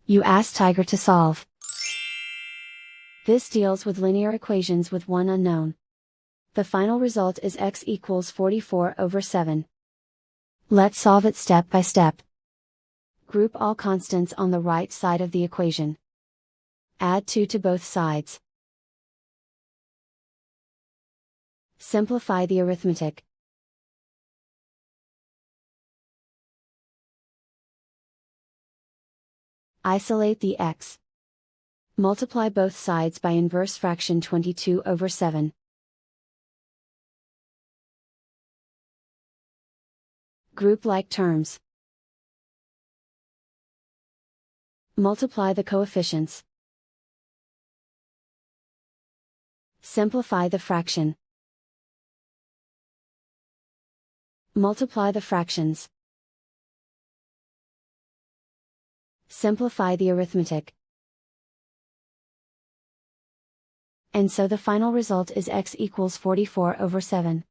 You ask Tiger to solve. This deals with linear equations with one unknown. The final result is x equals 44/7. Let's solve it step by step. Group all constants on the right side of the equation. Add 2 to both sides. Simplify the arithmetic. Isolate the x. Multiply both sides by inverse fraction 22/7. Group like terms. Multiply the coefficients. Simplify the fraction. Multiply the fractions. Simplify the arithmetic. And so the final result is x equals 44/7.